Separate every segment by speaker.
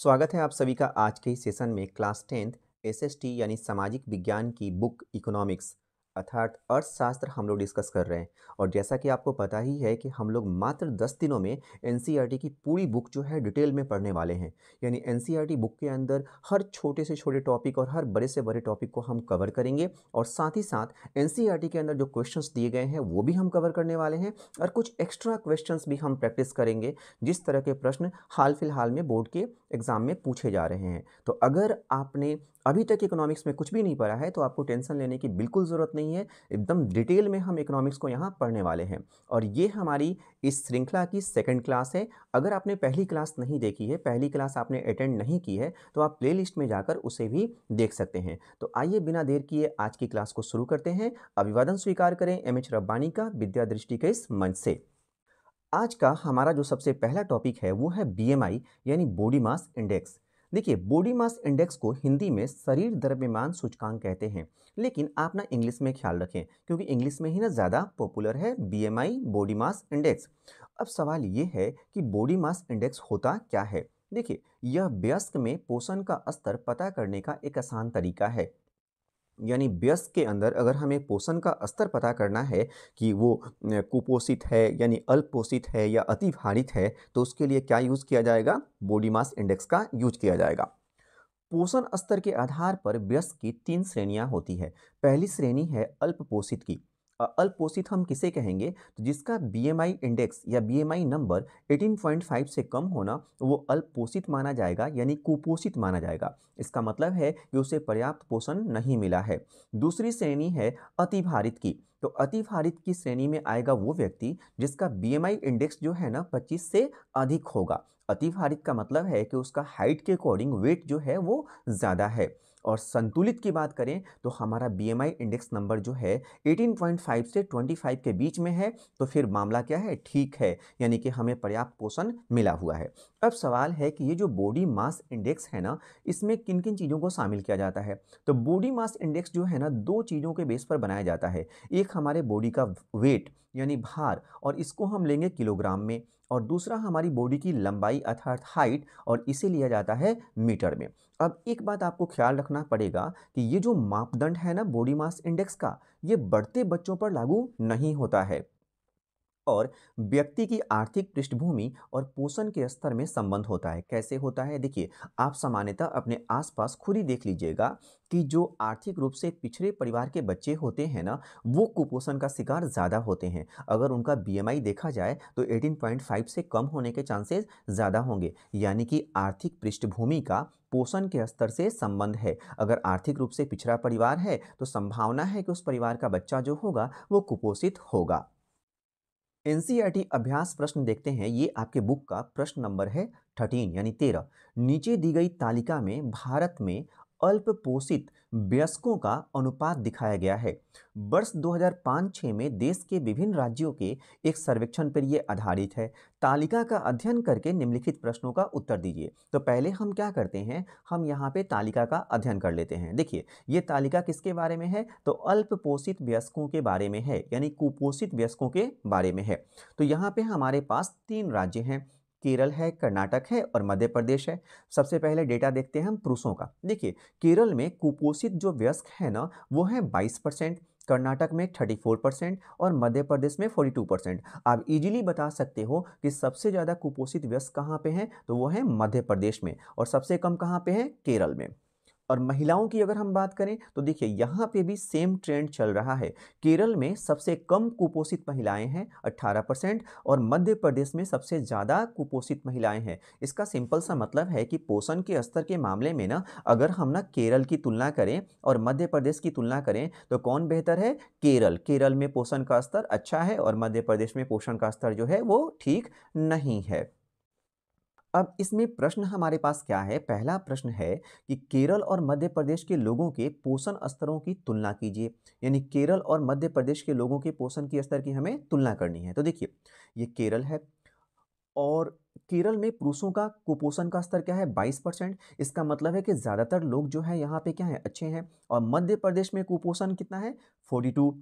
Speaker 1: स्वागत है आप सभी का आज के इस सेशन में क्लास 10th एसएसटी यानी सामाजिक विज्ञान की बुक इकोनॉमिक्स अर्थात अर्थशास्त्र हम लोग डिस्कस कर रहे हैं। और जैसा कि आपको पता ही है कि हम लोग मात्र 10 दिनों में एनसीईआरटी की पूरी बुक जो है डिटेल में पढ़ने वाले हैं। यानी एनसीईआरटी बुक के अंदर हर छोटे से छोटे टॉपिक और हर बड़े से बड़े टॉपिक को हम कवर करेंगे और साथ ही साथ एनसीईआरटी के अंदर जो क्वेश्चंस दिए गए हैं वो भी हम कवर करने वाले हैं और कुछ एक्स्ट्रा क्वेश्चंस भी हम प्रैक्टिस करेंगे जिस तरह के प्रश्न हाल फिलहाल में बोर्ड के एग्ज़ाम में पूछे जा रहे हैं। तो अगर आपने अभी तक इकोनॉमिक्स में कुछ भी नहीं पढ़ा है तो आपको टेंशन लेने की बिल्कुल ज़रूरत नहीं है। एकदम डिटेल में हम इकोनॉमिक्स को यहाँ पढ़ने वाले हैं और ये हमारी इस श्रृंखला की सेकंड क्लास है। अगर आपने पहली क्लास नहीं देखी है, पहली क्लास आपने अटेंड नहीं की है तो आप प्लेलिस्ट में जाकर उसे भी देख सकते हैं। तो आइए बिना देर किए आज की क्लास को शुरू करते हैं। अभिवादन स्वीकार करें एमएच रब्बानी का विद्या दृष्टि के इस मंच से। आज का हमारा जो सबसे पहला टॉपिक है वो है बीएमआई यानी बॉडी मास इंडेक्स। देखिए, बॉडी मास इंडेक्स को हिंदी में शरीर द्रव्यमान सूचकांक कहते हैं, लेकिन आप ना इंग्लिश में ख्याल रखें क्योंकि इंग्लिश में ही ना ज़्यादा पॉपुलर है बीएमआई बॉडी मास इंडेक्स। अब सवाल ये है कि बॉडी मास इंडेक्स होता क्या है। देखिए, यह वयस्क में पोषण का स्तर पता करने का एक आसान तरीका है। यानी वयस्क के अंदर अगर हमें पोषण का स्तर पता करना है कि वो कुपोषित है यानी अल्प पोषित है या अति भारित है, तो उसके लिए क्या यूज़ किया जाएगा? बॉडी मास इंडेक्स का यूज किया जाएगा। पोषण स्तर के आधार पर वयस्क की 3 श्रेणियां होती है। पहली श्रेणी है अल्प पोषित की। अल्प पोषित हम किसे कहेंगे? तो जिसका बीएमआई इंडेक्स या बीएमआई नंबर 18.5 से कम होना वो अल्प पोषित माना जाएगा यानी कुपोषित माना जाएगा। इसका मतलब है कि उसे पर्याप्त पोषण नहीं मिला है। दूसरी श्रेणी है अतिभारित की। तो अतिभारित की श्रेणी में आएगा वो व्यक्ति जिसका बीएमआई इंडेक्स जो है ना 25 से अधिक होगा। अतिभारित का मतलब है कि उसका हाइट के अकॉर्डिंग वेट जो है वो ज़्यादा है। और संतुलित की बात करें तो हमारा बीएमआई इंडेक्स नंबर जो है 18.5 से 25 के बीच में है, तो फिर मामला क्या है? ठीक है, यानी कि हमें पर्याप्त पोषण मिला हुआ है। अब सवाल है कि ये जो बॉडी मास इंडेक्स है ना, इसमें किन किन चीज़ों को शामिल किया जाता है। तो बॉडी मास इंडेक्स जो है ना 2 चीज़ों के बेस पर बनाया जाता है। एक हमारे बॉडी का वेट यानी भार और इसको हम लेंगे किलोग्राम में, और दूसरा हमारी बॉडी की लंबाई अर्थात हाइट और इसे लिया जाता है मीटर में। अब एक बात आपको ख्याल रखना पड़ेगा कि ये जो मापदंड है ना बॉडी मास इंडेक्स का, ये बढ़ते बच्चों पर लागू नहीं होता है और व्यक्ति की आर्थिक पृष्ठभूमि और पोषण के स्तर में संबंध होता है। कैसे होता है? देखिए, आप सामान्यतः अपने आसपास खुद ही देख लीजिएगा कि जो आर्थिक रूप से पिछड़े परिवार के बच्चे होते हैं ना, वो कुपोषण का शिकार ज़्यादा होते हैं। अगर उनका बीएमआई देखा जाए तो 18.5 से कम होने के चांसेस ज़्यादा होंगे, यानी कि आर्थिक पृष्ठभूमि का पोषण के स्तर से संबंध है। अगर आर्थिक रूप से पिछड़ा परिवार है तो संभावना है कि उस परिवार का बच्चा जो होगा वो कुपोषित होगा। एनसीईआरटी अभ्यास प्रश्न देखते हैं। ये आपके बुक का प्रश्न नंबर है 13 यानी 13। नीचे दी गई तालिका में भारत में अल्प पोषित वयस्कों का अनुपात दिखाया गया है। वर्ष 2005-6 में देश के विभिन्न राज्यों के एक सर्वेक्षण पर यह आधारित है। तालिका का अध्ययन करके निम्नलिखित प्रश्नों का उत्तर दीजिए। तो पहले हम क्या करते हैं, हम यहाँ पे तालिका का अध्ययन कर लेते हैं। देखिए, ये तालिका किसके बारे में है? तो अल्प पोषित वयस्कों के बारे में है, यानी कुपोषित वयस्कों के बारे में है। तो यहाँ पे हमारे पास 3 राज्य हैं, केरल है, कर्नाटक है और मध्य प्रदेश है। सबसे पहले डेटा देखते हैं हम पुरुषों का। देखिए, केरल में कुपोषित जो वयस्क है ना वो है 22%, कर्नाटक में 34% और मध्य प्रदेश में 42%। आप इजीली बता सकते हो कि सबसे ज़्यादा कुपोषित वयस्क कहाँ पे हैं, तो वो है मध्य प्रदेश में, और सबसे कम कहाँ पे है? केरल में। और महिलाओं की अगर हम बात करें तो देखिए यहाँ पे भी सेम ट्रेंड चल रहा है। केरल में सबसे कम कुपोषित महिलाएं हैं 18% और मध्य प्रदेश में सबसे ज़्यादा कुपोषित महिलाएं हैं। इसका सिंपल सा मतलब है कि पोषण के स्तर के मामले में ना अगर हम ना केरल की तुलना करें और मध्य प्रदेश की तुलना करें तो कौन बेहतर है? केरल। केरल में पोषण का स्तर अच्छा है और मध्य प्रदेश में पोषण का स्तर जो है वो ठीक नहीं है। अब इसमें प्रश्न हमारे पास क्या है? पहला प्रश्न है कि केरल और मध्य प्रदेश के लोगों के पोषण स्तरों की तुलना कीजिए। यानी केरल और मध्य प्रदेश के लोगों के पोषण के स्तर की हमें तुलना करनी है। तो देखिए, ये केरल है और केरल में पुरुषों का कुपोषण का स्तर क्या है? 22%। इसका मतलब है कि ज़्यादातर लोग जो है यहाँ पे क्या है? अच्छे हैं। और मध्य प्रदेश में कुपोषण कितना है? 42।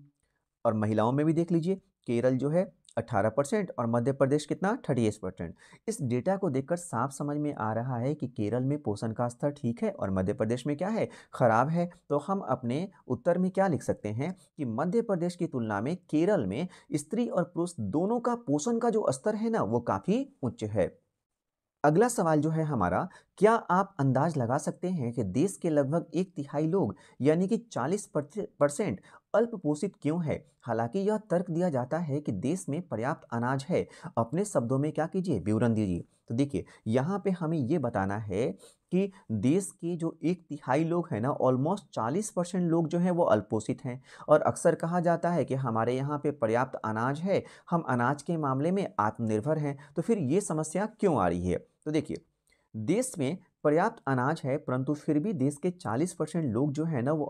Speaker 1: और महिलाओं में भी देख लीजिए, केरल जो है 18% और मध्य प्रदेश कितना 38%। इस डेटा को देखकर साफ समझ में आ रहा है कि केरल में पोषण का स्तर ठीक है और मध्य प्रदेश में क्या है, खराब है। तो हम अपने उत्तर में क्या लिख सकते हैं कि मध्य प्रदेश की तुलना में केरल में स्त्री और पुरुष दोनों का पोषण का जो स्तर है ना वो काफी उच्च है। अगला सवाल जो है हमारा, क्या आप अंदाज लगा सकते हैं कि देश के लगभग एक तिहाई लोग यानी कि 40% अल्प पोषित क्यों है? हालांकि यह तर्क दिया जाता है कि देश में पर्याप्त अनाज है। अपने शब्दों में क्या कीजिए, विवरण दीजिए। तो देखिए यहाँ पे हमें ये बताना है कि देश के जो एक तिहाई लोग हैं ना, ऑलमोस्ट 40% लोग जो हैं वो अल्पोषित हैं। और अक्सर कहा जाता है कि हमारे यहाँ पे पर्याप्त अनाज है, हम अनाज के मामले में आत्मनिर्भर हैं। तो फिर ये समस्या क्यों आ रही है? तो देखिए, देश में पर्याप्त अनाज है परंतु फिर भी देश के 40% लोग जो है ना वो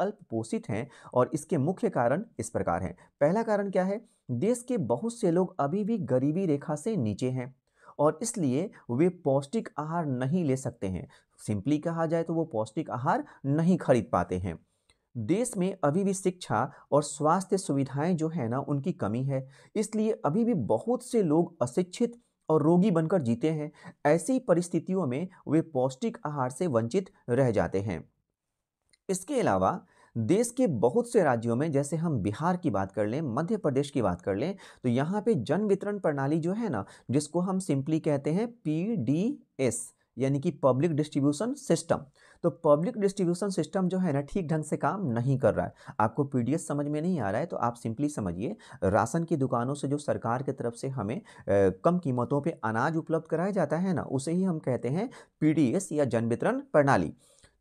Speaker 1: अल्प पोषित हैं। और इसके मुख्य कारण इस प्रकार हैं। पहला कारण क्या है? देश के बहुत से लोग अभी भी गरीबी रेखा से नीचे हैं और इसलिए वे पौष्टिक आहार नहीं ले सकते हैं। सिंपली कहा जाए तो वो पौष्टिक आहार नहीं खरीद पाते हैं। देश में अभी भी शिक्षा और स्वास्थ्य सुविधाएं जो है ना उनकी कमी है। इसलिए अभी भी बहुत से लोग अशिक्षित और रोगी बनकर जीते हैं। ऐसी परिस्थितियों में वे पौष्टिक आहार से वंचित रह जाते हैं। इसके अलावा देश के बहुत से राज्यों में, जैसे हम बिहार की बात कर लें, मध्य प्रदेश की बात कर लें, तो यहाँ पे जन वितरण प्रणाली जो है ना, जिसको हम सिंपली कहते हैं पीडीएस यानी कि पब्लिक डिस्ट्रीब्यूशन सिस्टम। तो पब्लिक डिस्ट्रीब्यूशन सिस्टम जो है ना ठीक ढंग से काम नहीं कर रहा है। आपको पीडीएस समझ में नहीं आ रहा है तो आप सिंपली समझिए, राशन की दुकानों से जो सरकार की तरफ से हमें कम कीमतों पे अनाज उपलब्ध कराया जाता है ना, उसे ही हम कहते हैं पीडीएस या जन वितरण प्रणाली।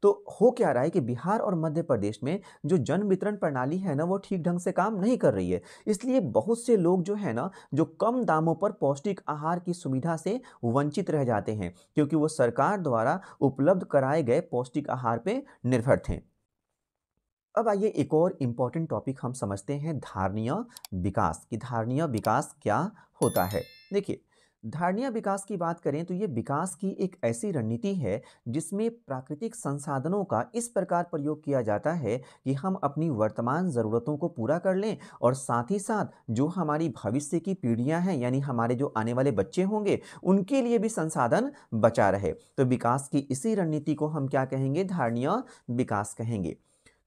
Speaker 1: तो हो क्या रहा है कि बिहार और मध्य प्रदेश में जो जन वितरण प्रणाली है ना वो ठीक ढंग से काम नहीं कर रही है। इसलिए बहुत से लोग जो है ना जो कम दामों पर पौष्टिक आहार की सुविधा से वंचित रह जाते हैं, क्योंकि वो सरकार द्वारा उपलब्ध कराए गए पौष्टिक आहार पे निर्भर थे। अब आइए एक और इम्पॉर्टेंट टॉपिक हम समझते हैं, धारणीय विकास। कि धारणीय विकास क्या होता है? देखिए, धारणीय विकास की बात करें तो ये विकास की एक ऐसी रणनीति है जिसमें प्राकृतिक संसाधनों का इस प्रकार प्रयोग किया जाता है कि हम अपनी वर्तमान ज़रूरतों को पूरा कर लें और साथ ही साथ जो हमारी भविष्य की पीढ़ियां हैं यानी हमारे जो आने वाले बच्चे होंगे उनके लिए भी संसाधन बचा रहे। तो विकास की इसी रणनीति को हम क्या कहेंगे? धारणीय विकास कहेंगे।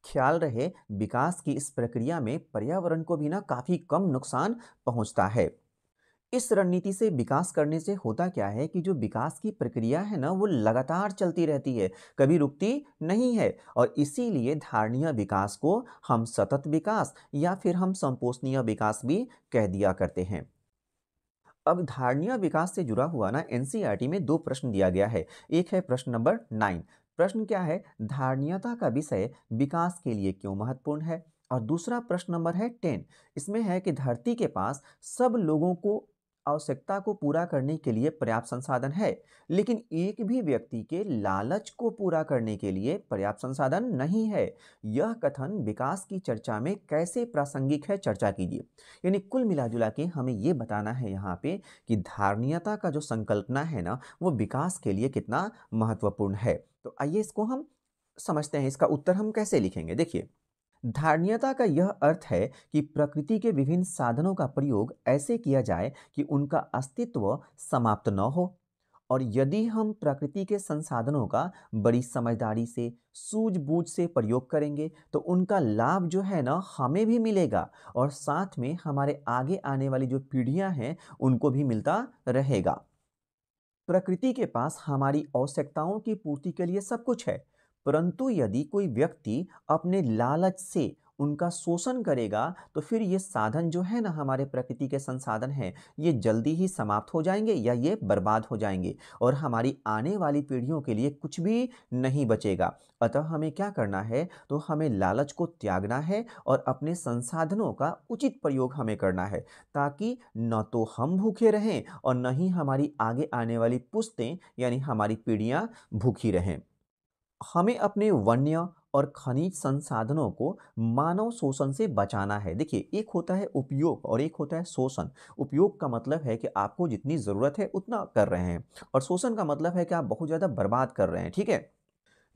Speaker 1: ख्याल रहे, विकास की इस प्रक्रिया में पर्यावरण को भी ना काफी कम नुकसान पहुंचता है। इस रणनीति से विकास करने से होता क्या है कि जो विकास की प्रक्रिया है ना वो लगातार चलती रहती है, कभी रुकती नहीं है। और इसीलिए धारणीय विकास को हम सतत विकास या फिर हम संपोषणीय विकास भी कह दिया करते हैं। अब धारणीय विकास से जुड़ा हुआ ना एनसीईआरटी में दो प्रश्न दिया गया है। एक है प्रश्न नंबर 9। प्रश्न क्या है? धारणीयता का विषय विकास के लिए क्यों महत्वपूर्ण है? और दूसरा प्रश्न नंबर है 10। इसमें है कि धरती के पास सब लोगों को आवश्यकता को पूरा करने के लिए पर्याप्त संसाधन है, लेकिन एक भी व्यक्ति के लालच को पूरा करने के लिए पर्याप्त संसाधन नहीं है। यह कथन विकास की चर्चा में कैसे प्रासंगिक है, चर्चा कीजिए। यानी कुल मिला जुला के हमें ये बताना है यहाँ पे कि धारणीयता का जो संकल्पना है ना वो विकास के लिए कितना महत्वपूर्ण है। तो आइए इसको हम समझते हैं, इसका उत्तर हम कैसे लिखेंगे। देखिए, धारणीयता का यह अर्थ है कि प्रकृति के विभिन्न साधनों का प्रयोग ऐसे किया जाए कि उनका अस्तित्व समाप्त न हो। और यदि हम प्रकृति के संसाधनों का बड़ी समझदारी से, सूझबूझ से प्रयोग करेंगे तो उनका लाभ जो है ना हमें भी मिलेगा और साथ में हमारे आगे आने वाली जो पीढ़ियां हैं उनको भी मिलता रहेगा। प्रकृति के पास हमारी आवश्यकताओं की पूर्ति के लिए सब कुछ है, परंतु यदि कोई व्यक्ति अपने लालच से उनका शोषण करेगा तो फिर ये साधन जो है ना, हमारे प्रकृति के संसाधन हैं, ये जल्दी ही समाप्त हो जाएंगे या ये बर्बाद हो जाएंगे और हमारी आने वाली पीढ़ियों के लिए कुछ भी नहीं बचेगा। अतः हमें क्या करना है? तो हमें लालच को त्यागना है और अपने संसाधनों का उचित प्रयोग हमें करना है, ताकि न तो हम भूखे रहें और न ही हमारी आगे आने वाली पुश्तें यानी हमारी पीढ़ियां भूखी रहें। हमें अपने वन्य और खनिज संसाधनों को मानव शोषण से बचाना है। देखिए, एक होता है उपयोग और एक होता है शोषण। उपयोग का मतलब है कि आपको जितनी ज़रूरत है उतना कर रहे हैं और शोषण का मतलब है कि आप बहुत ज़्यादा बर्बाद कर रहे हैं। ठीक है?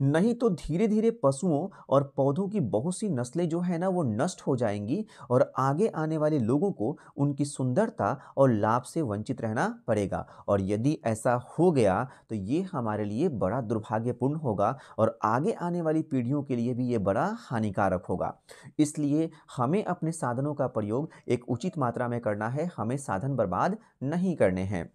Speaker 1: नहीं तो धीरे-धीरे पशुओं और पौधों की बहुत सी नस्लें जो है ना वो नष्ट हो जाएँगी और आगे आने वाले लोगों को उनकी सुंदरता और लाभ से वंचित रहना पड़ेगा। और यदि ऐसा हो गया तो ये हमारे लिए बड़ा दुर्भाग्यपूर्ण होगा और आगे आने वाली पीढ़ियों के लिए भी ये बड़ा हानिकारक होगा। इसलिए हमें अपने साधनों का प्रयोग एक उचित मात्रा में करना है, हमें साधन बर्बाद नहीं करने हैं।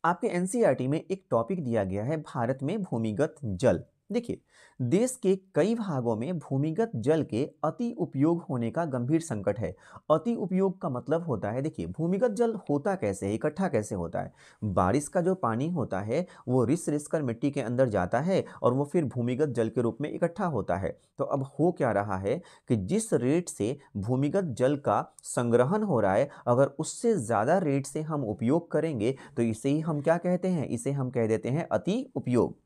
Speaker 1: आपके एनसीईआरटी में एक टॉपिक दिया गया है भारत में भूमिगत जल। देखिए, देश के कई भागों में भूमिगत जल के अति उपयोग होने का गंभीर संकट है। अति उपयोग का मतलब होता है, देखिए भूमिगत जल होता कैसे है, इकट्ठा कैसे होता है। बारिश का जो पानी होता है वो रिस रिस कर मिट्टी के अंदर जाता है और वो फिर भूमिगत जल के रूप में इकट्ठा होता है। तो अब हो क्या रहा है कि जिस रेट से भूमिगत जल का संग्रहण हो रहा है, अगर उससे ज़्यादा रेट से हम उपयोग करेंगे तो इसे ही हम क्या कहते हैं, इसे हम कह देते हैं अति उपयोग।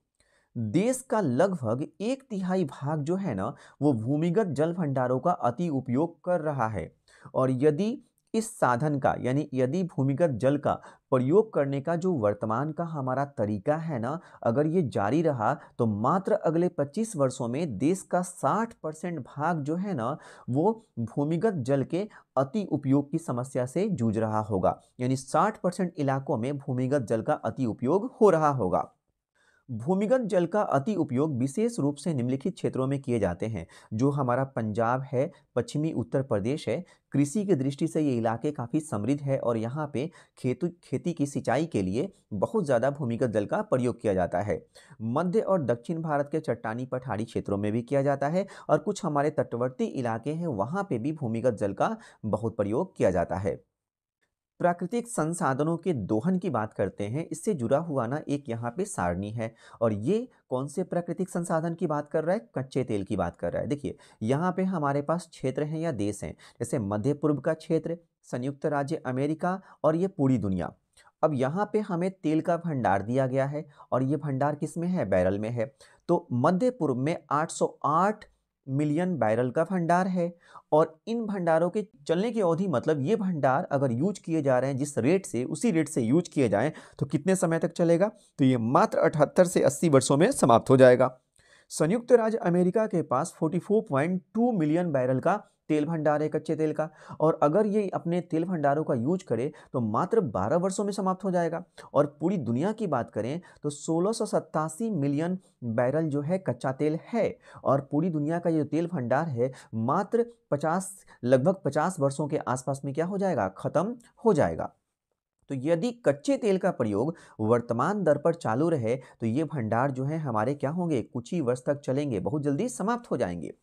Speaker 1: देश का लगभग एक तिहाई भाग जो है ना वो भूमिगत जल भंडारों का अति उपयोग कर रहा है। और यदि इस साधन का यानी यदि भूमिगत जल का प्रयोग करने का जो वर्तमान का हमारा तरीका है ना, अगर ये जारी रहा तो मात्र अगले 25 वर्षों में देश का 60% भाग जो है ना वो भूमिगत जल के अति उपयोग की समस्या से जूझ रहा होगा। यानी 60% इलाकों में भूमिगत जल का अति उपयोग हो रहा होगा। भूमिगत जल का अति उपयोग विशेष रूप से निम्नलिखित क्षेत्रों में किए जाते हैं। जो हमारा पंजाब है, पश्चिमी उत्तर प्रदेश है, कृषि की दृष्टि से ये इलाके काफ़ी समृद्ध है और यहाँ पे खेती की सिंचाई के लिए बहुत ज़्यादा भूमिगत जल का प्रयोग किया जाता है। मध्य और दक्षिण भारत के चट्टानी पठारी क्षेत्रों में भी किया जाता है और कुछ हमारे तटवर्ती इलाके हैं वहाँ पे भी भूमिगत जल का बहुत प्रयोग किया जाता है। प्राकृतिक संसाधनों के दोहन की बात करते हैं, इससे जुड़ा हुआ ना एक यहाँ पे सारणी है। और ये कौन से प्राकृतिक संसाधन की बात कर रहा है, कच्चे तेल की बात कर रहा है। देखिए, यहाँ पे हमारे पास क्षेत्र हैं या देश हैं, जैसे मध्य पूर्व का क्षेत्र, संयुक्त राज्य अमेरिका और ये पूरी दुनिया। अब यहाँ पे हमें तेल का भंडार दिया गया है और ये भंडार किस में है, बैरल में है। तो मध्य पूर्व में 808 मिलियन बैरल का भंडार है। और इन भंडारों के चलने की अवधि मतलब ये भंडार अगर यूज किए जा रहे हैं जिस रेट से, उसी रेट से यूज किए जाएं तो कितने समय तक चलेगा, तो ये मात्र 78 से 80 वर्षों में समाप्त हो जाएगा। संयुक्त राज्य अमेरिका के पास 44.2 मिलियन बैरल का तेल भंडार है कच्चे तेल का। और अगर ये अपने तेल भंडारों का यूज करे तो मात्र 12 वर्षों में समाप्त हो जाएगा। और पूरी दुनिया की बात करें तो 1687 मिलियन बैरल जो है कच्चा तेल है। और पूरी दुनिया का ये जो तेल भंडार है मात्र 50 लगभग 50 वर्षों के आसपास में क्या हो जाएगा, खत्म हो जाएगा। तो यदि कच्चे तेल का प्रयोग वर्तमान दर पर चालू रहे तो ये भंडार जो है हमारे क्या होंगे, कुछ ही वर्ष तक चलेंगे, बहुत जल्दी समाप्त हो जाएंगे।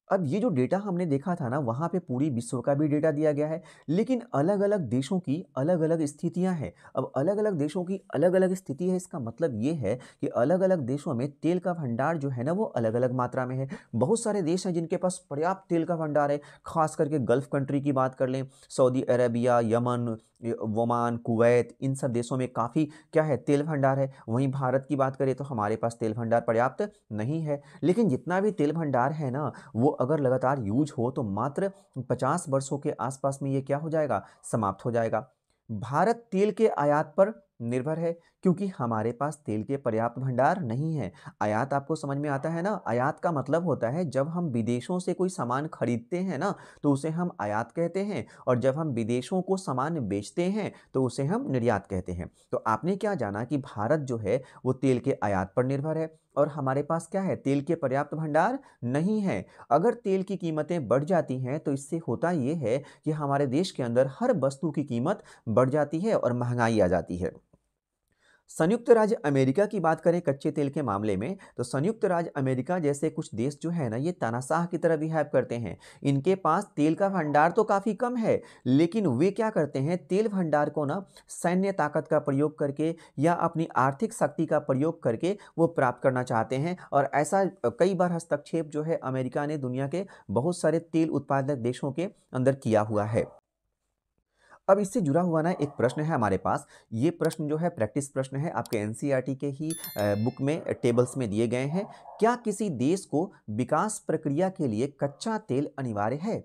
Speaker 1: अब ये जो डेटा हमने देखा था ना वहाँ पे पूरी विश्व का भी डेटा दिया गया है, लेकिन अलग-अलग देशों की अलग-अलग स्थितियाँ हैं। अब अलग-अलग देशों की अलग-अलग स्थिति है, इसका मतलब ये है कि अलग-अलग देशों में तेल का भंडार जो है ना वो अलग-अलग मात्रा में है। बहुत सारे देश हैं जिनके पास पर्याप्त तेल का भंडार है, खास करके गल्फ कंट्री की बात कर लें, Saudi Arabia, Yemen, Oman, Kuwait, इन सब देशों में काफ़ी क्या है, तेल भंडार है। वहीं भारत की बात करें तो हमारे पास तेल भंडार पर्याप्त नहीं है। लेकिन जितना भी तेल भंडार है ना वो अगर लगातार यूज हो तो मात्र 50 वर्षों के आसपास में ये क्या हो जाएगा, समाप्त हो जाएगा। भारत तेल के आयात पर निर्भर है क्योंकि हमारे पास तेल के पर्याप्त भंडार नहीं है। आयात आपको समझ में आता है ना, आयात का मतलब होता है जब हम विदेशों से कोई सामान खरीदते हैं ना तो उसे हम आयात कहते हैं और जब हम विदेशों को सामान बेचते हैं तो उसे हम निर्यात कहते हैं। तो आपने क्या जाना कि भारत जो है वो तेल के आयात पर निर्भर है और हमारे पास क्या है, तेल के पर्याप्त भंडार नहीं है। अगर तेल की कीमतें बढ़ जाती हैं तो इससे होता ये है कि हमारे देश के अंदर हर वस्तु की कीमत बढ़ जाती है और महंगाई आ जाती है। संयुक्त राज्य अमेरिका की बात करें कच्चे तेल के मामले में तो संयुक्त राज्य अमेरिका जैसे कुछ देश जो है ना ये तानाशाह की तरह बिहेव करते हैं। इनके पास तेल का भंडार तो काफ़ी कम है, लेकिन वे क्या करते हैं, तेल भंडार को ना सैन्य ताकत का प्रयोग करके या अपनी आर्थिक शक्ति का प्रयोग करके वो प्राप्त करना चाहते हैं। और ऐसा कई बार हस्तक्षेप जो है अमेरिका ने दुनिया के बहुत सारे तेल उत्पादक देशों के अंदर किया हुआ है। अब इससे जुड़ा हुआ ना एक प्रश्न है हमारे पास। ये प्रश्न जो है प्रैक्टिस प्रश्न है, आपके एनसीईआरटी के ही बुक में टेबल्स में दिए गए हैं। क्या किसी देश को विकास प्रक्रिया के लिए कच्चा तेल अनिवार्य है?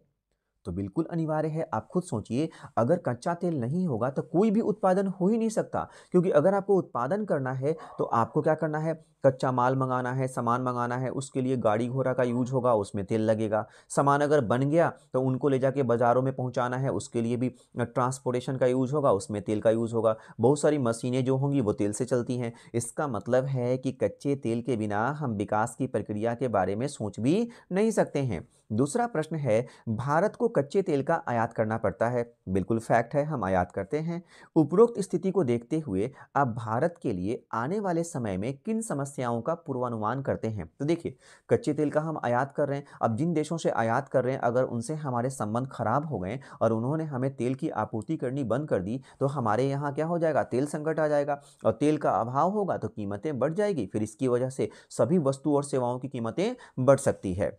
Speaker 1: तो बिल्कुल अनिवार्य है। आप खुद सोचिए, अगर कच्चा तेल नहीं होगा तो कोई भी उत्पादन हो ही नहीं सकता, क्योंकि अगर आपको उत्पादन करना है तो आपको क्या करना है, कच्चा माल मंगाना है, सामान मंगाना है, उसके लिए गाड़ी घोड़ा का यूज होगा, उसमें तेल लगेगा। सामान अगर बन गया तो उनको ले जाके बाज़ारों में पहुँचाना है, उसके लिए भी ट्रांसपोर्टेशन का यूज होगा, उसमें तेल का यूज होगा। बहुत सारी मशीनें जो होंगी वो तेल से चलती हैं। इसका मतलब है कि कच्चे तेल के बिना हम विकास की प्रक्रिया के बारे में सोच भी नहीं सकते हैं। दूसरा प्रश्न है, भारत को कच्चे तेल का आयात करना पड़ता है। बिल्कुल फैक्ट है, हम आयात करते हैं। उपरोक्त स्थिति को देखते हुए आप भारत के लिए आने वाले समय में किन समस्याओं का पूर्वानुमान करते हैं? तो देखिए, कच्चे तेल का हम आयात कर रहे हैं। अब जिन देशों से आयात कर रहे हैं, अगर उनसे हमारे संबंध खराब हो गए और उन्होंने हमें तेल की आपूर्ति करनी बंद कर दी, तो हमारे यहाँ क्या हो जाएगा, तेल संकट आ जाएगा। और तेल का अभाव होगा तो कीमतें बढ़ जाएगी, फिर इसकी वजह से सभी वस्तु और सेवाओं की कीमतें बढ़ सकती है।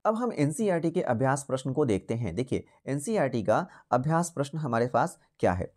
Speaker 1: अब हम एनसीईआरटी के अभ्यास प्रश्न को देखते हैं। देखिए, एनसीईआरटी का अभ्यास प्रश्न हमारे पास क्या है?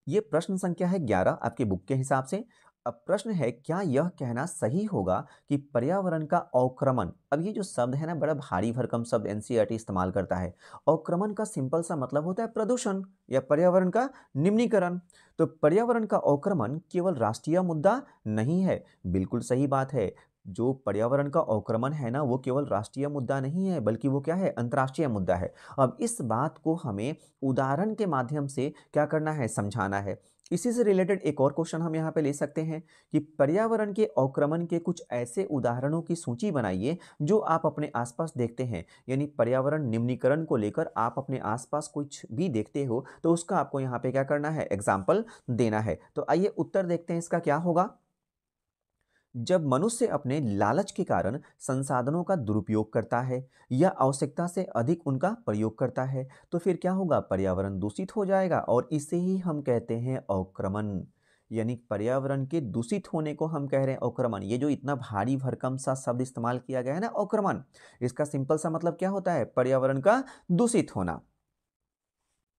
Speaker 1: ये प्रश्न संख्या है 11 आपके बुक के हिसाब से। अब प्रश्न है, क्या यह कहना सही होगा कि पर्यावरण का अवक्रमण, अब ये जो शब्द है ना, बड़ा भारी भरकम शब्द एनसीईआरटी इस्तेमाल करता है। अवक्रमण का सिंपल सा मतलब होता है प्रदूषण या पर्यावरण का निम्नीकरण। तो पर्यावरण का अवक्रमण केवल राष्ट्रीय मुद्दा नहीं है। बिल्कुल सही बात है। जो पर्यावरण का अवक्रमण है ना, वो केवल राष्ट्रीय मुद्दा नहीं है, बल्कि वो क्या है, अंतर्राष्ट्रीय मुद्दा है। अब इस बात को हमें उदाहरण के माध्यम से क्या करना है, समझाना है। इसी से रिलेटेड एक और क्वेश्चन हम यहाँ पे ले सकते हैं कि पर्यावरण के अवक्रमण के कुछ ऐसे उदाहरणों की सूची बनाइए जो आप अपने आसपास देखते हैं। यानी पर्यावरण निम्नीकरण को लेकर आप अपने आसपास कुछ भी देखते हो तो उसका आपको यहाँ पे क्या करना है, एग्जाम्पल देना है। तो आइए उत्तर देखते हैं इसका क्या होगा। जब मनुष्य अपने लालच के कारण संसाधनों का दुरुपयोग करता है या आवश्यकता से अधिक उनका प्रयोग करता है, तो फिर क्या होगा, पर्यावरण दूषित हो जाएगा और इसे ही हम कहते हैं अवक्रमण। यानी पर्यावरण के दूषित होने को हम कह रहे हैं अवक्रमण। ये जो इतना भारी भरकम सा शब्द इस्तेमाल किया गया है ना, अवक्रमण, इसका सिंपल सा मतलब क्या होता है, पर्यावरण का दूषित होना।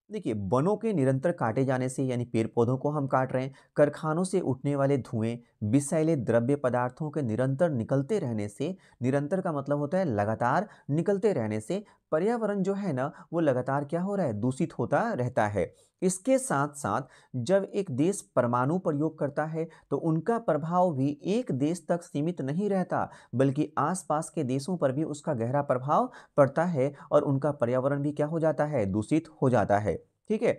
Speaker 1: देखिए, वनों के निरंतर काटे जाने से, यानी पेड़ पौधों को हम काट रहे हैं, कारखानों से उठने वाले धुएं, विषैले द्रव्य पदार्थों के निरंतर निकलते रहने से, निरंतर का मतलब होता है लगातार निकलते रहने से पर्यावरण जो है ना, वो लगातार क्या हो रहा है, दूषित होता रहता है। इसके साथ साथ जब एक देश परमाणु प्रयोग करता है तो उनका प्रभाव भी एक देश तक सीमित नहीं रहता, बल्कि आसपास के देशों पर भी उसका गहरा प्रभाव पड़ता है और उनका पर्यावरण भी क्या हो जाता है, दूषित हो जाता है। ठीक है।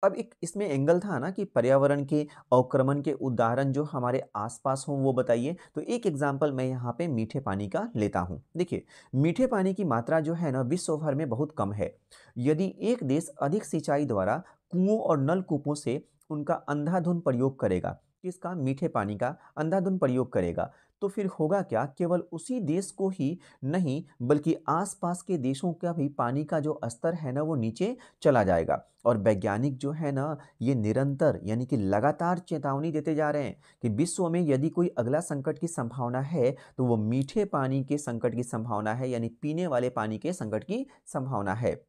Speaker 1: अब एक इसमें एंगल था ना कि पर्यावरण के अवक्रमण के उदाहरण जो हमारे आसपास हों वो बताइए। तो एक एग्जांपल मैं यहाँ पे मीठे पानी का लेता हूँ। देखिए, मीठे पानी की मात्रा जो है ना, विश्व भर में बहुत कम है। यदि एक देश अधिक सिंचाई द्वारा कुओं और नलकूपों से उनका अंधाधुंध प्रयोग करेगा, किसका, मीठे पानी का अंधाधुंध प्रयोग करेगा, तो फिर होगा क्या, केवल उसी देश को ही नहीं बल्कि आसपास के देशों का भी पानी का जो स्तर है ना, वो नीचे चला जाएगा। और वैज्ञानिक जो है ना, ये निरंतर यानी कि लगातार चेतावनी देते जा रहे हैं कि विश्व में यदि कोई अगला संकट की संभावना है तो वो मीठे पानी के संकट की संभावना है, यानी पीने वाले पानी के संकट की संभावना है।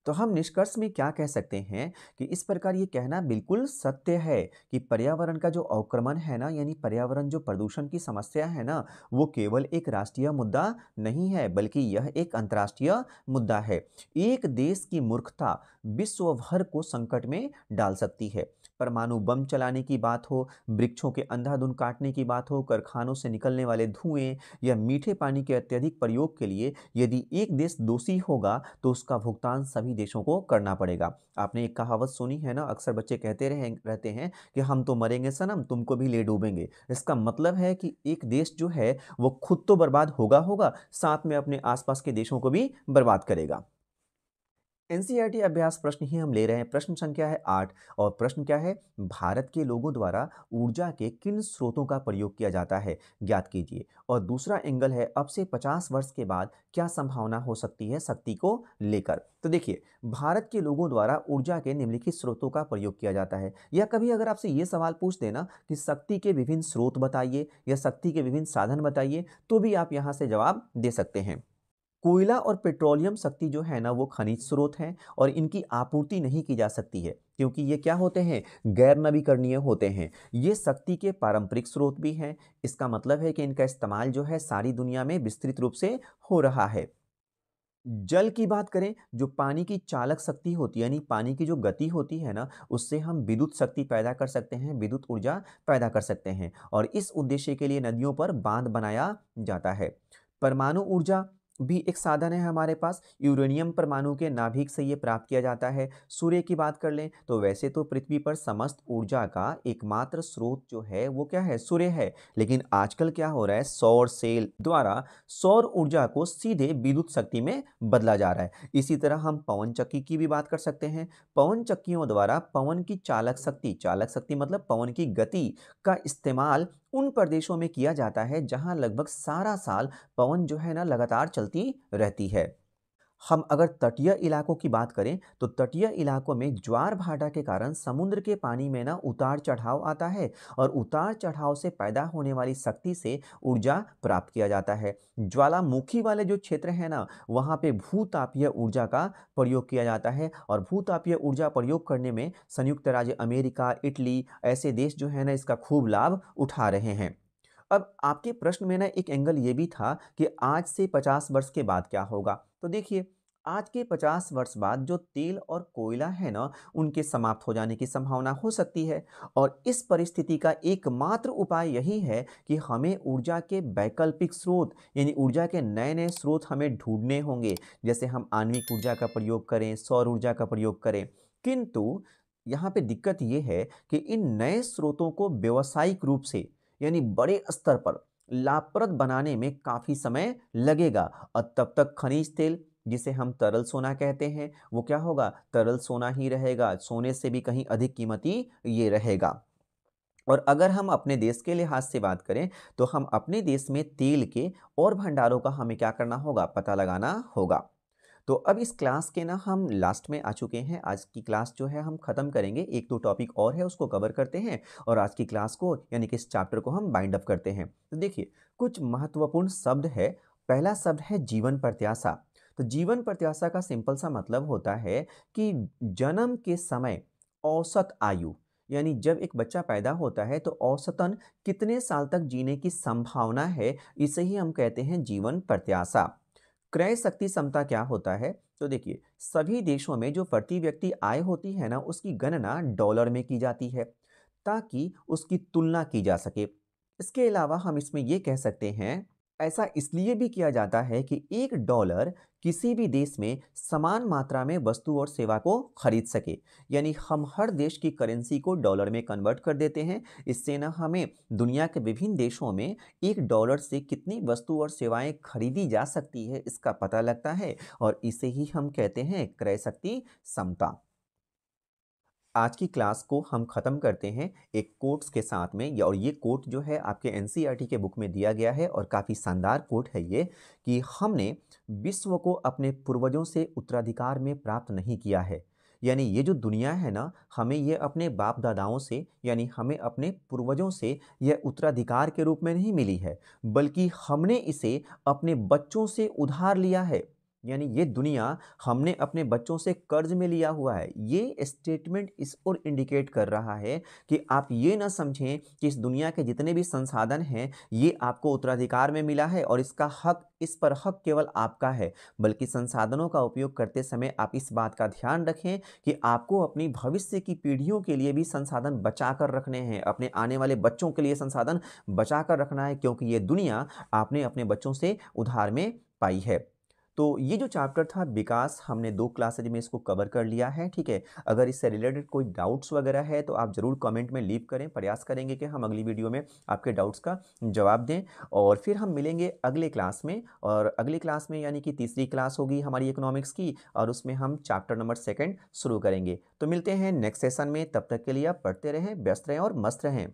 Speaker 1: तो हम निष्कर्ष में क्या कह सकते हैं कि इस प्रकार ये कहना बिल्कुल सत्य है कि पर्यावरण का जो अवक्रमण है ना, यानी पर्यावरण जो प्रदूषण की समस्या है ना, वो केवल एक राष्ट्रीय मुद्दा नहीं है, बल्कि यह एक अंतर्राष्ट्रीय मुद्दा है। एक देश की मूर्खता विश्व भर को संकट में डाल सकती है। परमाणु बम चलाने की बात हो, वृक्षों के अंधाधुंध काटने की बात हो, कारखानों से निकलने वाले धुएं या मीठे पानी के अत्यधिक प्रयोग के लिए यदि एक देश दोषी होगा तो उसका भुगतान सभी देशों को करना पड़ेगा। आपने एक कहावत सुनी है ना, अक्सर बच्चे कहते रहते हैं कि हम तो मरेंगे सनम, तुमको भी ले डूबेंगे। इसका मतलब है कि एक देश जो है वो खुद तो बर्बाद होगा होगा, साथ में अपने आसपास के देशों को भी बर्बाद करेगा। एनसीईआरटी अभ्यास प्रश्न ही हम ले रहे हैं। प्रश्न संख्या है 8 और प्रश्न क्या है, भारत के लोगों द्वारा ऊर्जा के किन स्रोतों का प्रयोग किया जाता है, ज्ञात कीजिए। और दूसरा एंगल है, अब से 50 वर्ष के बाद क्या संभावना हो सकती है शक्ति को लेकर। तो देखिए, भारत के लोगों द्वारा ऊर्जा के निम्नलिखित स्रोतों का प्रयोग किया जाता है। या कभी अगर आपसे ये सवाल पूछ देना कि शक्ति के विभिन्न स्रोत बताइए या शक्ति के विभिन्न साधन बताइए, तो भी आप यहाँ से जवाब दे सकते हैं। कोयला और पेट्रोलियम शक्ति जो है ना, वो खनिज स्रोत हैं और इनकी आपूर्ति नहीं की जा सकती है, क्योंकि ये क्या होते हैं, गैर नवीकरणीय होते हैं। ये शक्ति के पारंपरिक स्रोत भी हैं। इसका मतलब है कि इनका इस्तेमाल जो है सारी दुनिया में विस्तृत रूप से हो रहा है। जल की बात करें, जो पानी की चालक शक्ति होती है, यानी पानी की जो गति होती है ना, उससे हम विद्युत शक्ति पैदा कर सकते हैं, विद्युत ऊर्जा पैदा कर सकते हैं और इस उद्देश्य के लिए नदियों पर बांध बनाया जाता है। परमाणु ऊर्जा भी एक साधन है हमारे पास, यूरेनियम परमाणु के नाभिक से ये प्राप्त किया जाता है। सूर्य की बात कर लें, तो वैसे तो पृथ्वी पर समस्त ऊर्जा का एकमात्र स्रोत जो है, वो क्या है? सूर्य है। लेकिन आजकल क्या हो रहा है? सौर सेल द्वारा सौर ऊर्जा को सीधे विद्युत शक्ति में बदला जा रहा है। इसी तरह हम पवन चक्की की भी बात कर सकते हैं। पवन चक्कियों द्वारा पवन की चालक शक्ति मतलब पवन की गति का इस्तेमाल उन प्रदेशों में किया जाता है जहां लगभग सारा साल पवन जो है ना लगातार चलती रहती है। हम अगर तटीय इलाकों की बात करें, तो तटीय इलाकों में ज्वार भाटा के कारण समुद्र के पानी में ना उतार चढ़ाव आता है और उतार चढ़ाव से पैदा होने वाली शक्ति से ऊर्जा प्राप्त किया जाता है। ज्वालामुखी वाले जो क्षेत्र है ना, वहाँ पे भूतापीय ऊर्जा का प्रयोग किया जाता है और भूतापीय ऊर्जा प्रयोग करने में संयुक्त राज्य अमेरिका, इटली ऐसे देश जो है ना, इसका खूब लाभ उठा रहे हैं। अब आपके प्रश्न में ना एक एंगल ये भी था कि आज से 50 वर्ष के बाद क्या होगा? तो देखिए, आज के 50 वर्ष बाद जो तेल और कोयला है ना, उनके समाप्त हो जाने की संभावना हो सकती है और इस परिस्थिति का एकमात्र उपाय यही है कि हमें ऊर्जा के वैकल्पिक स्रोत, यानी ऊर्जा के नए-नए स्रोत हमें ढूँढने होंगे। जैसे हम आणविक ऊर्जा का प्रयोग करें, सौर ऊर्जा का प्रयोग करें। किंतु यहाँ पे दिक्कत ये है कि इन नए स्रोतों को व्यावसायिक रूप से, यानी बड़े स्तर पर लाभप्रद बनाने में काफ़ी समय लगेगा और तब तक खनिज तेल, जिसे हम तरल सोना कहते हैं, वो क्या होगा? तरल सोना ही रहेगा, सोने से भी कहीं अधिक कीमती ये रहेगा। और अगर हम अपने देश के लिहाज से बात करें, तो हम अपने देश में तेल के और भंडारों का हमें क्या करना होगा? पता लगाना होगा। तो अब इस क्लास के ना हम लास्ट में आ चुके हैं। आज की क्लास जो है हम ख़त्म करेंगे। 1-2 टॉपिक और है, उसको कवर करते हैं और आज की क्लास को, यानी कि इस चैप्टर को हम बाइंड अप करते हैं। तो देखिए, कुछ महत्वपूर्ण शब्द है। पहला शब्द है जीवन प्रत्याशा। तो जीवन प्रत्याशा का सिंपल सा मतलब होता है कि जन्म के समय औसत आयु, यानी जब एक बच्चा पैदा होता है तो औसतन कितने साल तक जीने की संभावना है, इसे ही हम कहते हैं जीवन प्रत्याशा। क्रय शक्ति समता क्या होता है? तो देखिए, सभी देशों में जो प्रति व्यक्ति आय होती है ना, उसकी गणना डॉलर में की जाती है ताकि उसकी तुलना की जा सके। इसके अलावा हम इसमें ये कह सकते हैं, ऐसा इसलिए भी किया जाता है कि 1 डॉलर किसी भी देश में समान मात्रा में वस्तु और सेवा को खरीद सके। यानी हम हर देश की करेंसी को डॉलर में कन्वर्ट कर देते हैं। इससे ना हमें दुनिया के विभिन्न देशों में 1 डॉलर से कितनी वस्तु और सेवाएं खरीदी जा सकती है, इसका पता लगता है और इसे ही हम कहते हैं क्रय शक्ति समता। आज की क्लास को हम ख़त्म करते हैं एक कोट्स के साथ में, और ये कोट जो है आपके एनसीईआरटी के बुक में दिया गया है और काफ़ी शानदार कोट है ये, कि हमने विश्व को अपने पूर्वजों से उत्तराधिकार में प्राप्त नहीं किया है। यानी ये जो दुनिया है ना, हमें ये अपने बाप दादाओं से, यानी हमें अपने पूर्वजों से यह उत्तराधिकार के रूप में नहीं मिली है, बल्कि हमने इसे अपने बच्चों से उधार लिया है। यानी ये दुनिया हमने अपने बच्चों से कर्ज में लिया हुआ है। ये स्टेटमेंट इस ओर इंडिकेट कर रहा है कि आप ये ना समझें कि इस दुनिया के जितने भी संसाधन हैं, ये आपको उत्तराधिकार में मिला है और इसका हक, इस पर हक केवल आपका है, बल्कि संसाधनों का उपयोग करते समय आप इस बात का ध्यान रखें कि आपको अपनी भविष्य की पीढ़ियों के लिए भी संसाधन बचा कर रखने हैं, अपने आने वाले बच्चों के लिए संसाधन बचा कर रखना है, क्योंकि ये दुनिया आपने अपने बच्चों से उधार में पाई है। तो ये जो चैप्टर था विकास, हमने 2 क्लासेज में इसको कवर कर लिया है, ठीक है? अगर इससे रिलेटेड कोई डाउट्स वगैरह है तो आप ज़रूर कमेंट में लीव करें। प्रयास करेंगे कि हम अगली वीडियो में आपके डाउट्स का जवाब दें और फिर हम मिलेंगे अगले क्लास में, और अगली क्लास में यानी कि तीसरी क्लास होगी हमारी इकोनॉमिक्स की, और उसमें हम चैप्टर नंबर 2 शुरू करेंगे। तो मिलते हैं नेक्स्ट सेशन में, तब तक के लिए आप पढ़ते रहें, व्यस्त रहें और मस्त रहें।